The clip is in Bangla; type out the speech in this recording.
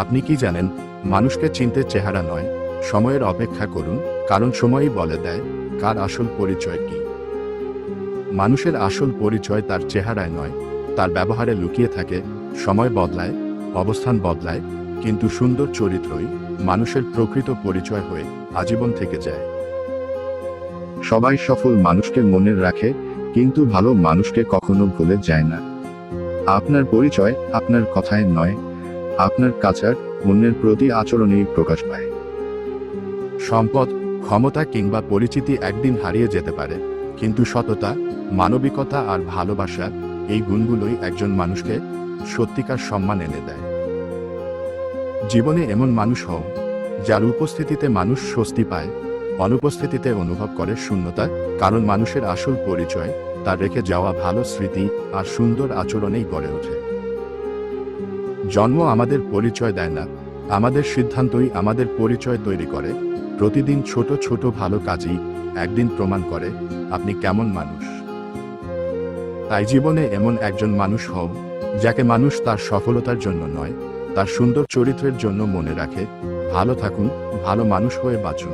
আপনি কি জানেন, মানুষকে চিনতে চেহারা নয়, সময়ের অপেক্ষা করুন, কারণ সময়ই বলে দেয় কার আসল পরিচয় কি। মানুষের আসল পরিচয় তার চেহারায় নয়, তার ব্যবহারে লুকিয়ে থাকে। সময় বদলায়, অবস্থান বদলায়, কিন্তু সুন্দর চরিত্রই মানুষের প্রকৃত পরিচয় হয়ে আজীবন থেকে যায়। সবাই সফল মানুষকে মনে রাখে, কিন্তু ভালো মানুষকে কখনো ভুলে যায় না। আপনার পরিচয় আপনার কথায় নয়, আপনার কাছের অন্যের প্রতি আচরণেই প্রকাশ পায়। সম্পদ, ক্ষমতা কিংবা পরিচিতি একদিন হারিয়ে যেতে পারে, কিন্তু সততা, মানবিকতা আর ভালোবাসা, এই গুণগুলোই একজন মানুষকে সত্যিকার সম্মান এনে দেয়। জীবনে এমন মানুষ হও যার উপস্থিতিতে মানুষ স্বস্তি পায়, অনুপস্থিতিতে অনুভব করে শূন্যতা, কারণ মানুষের আসল পরিচয় তার রেখে যাওয়া ভালো স্মৃতি আর সুন্দর আচরণেই গড়ে ওঠে। জন্ম আমাদের পরিচয় দেয় না, আমাদের সিদ্ধান্তই আমাদের পরিচয় তৈরি করে। প্রতিদিন ছোট ছোট ভালো কাজই একদিন প্রমাণ করে আপনি কেমন মানুষ। তাই জীবনে এমন একজন মানুষ হও যাকে মানুষ তার সফলতার জন্য নয়, তার সুন্দর চরিত্রের জন্য মনে রাখে। ভালো থাকুন, ভালো মানুষ হয়ে বাঁচুন।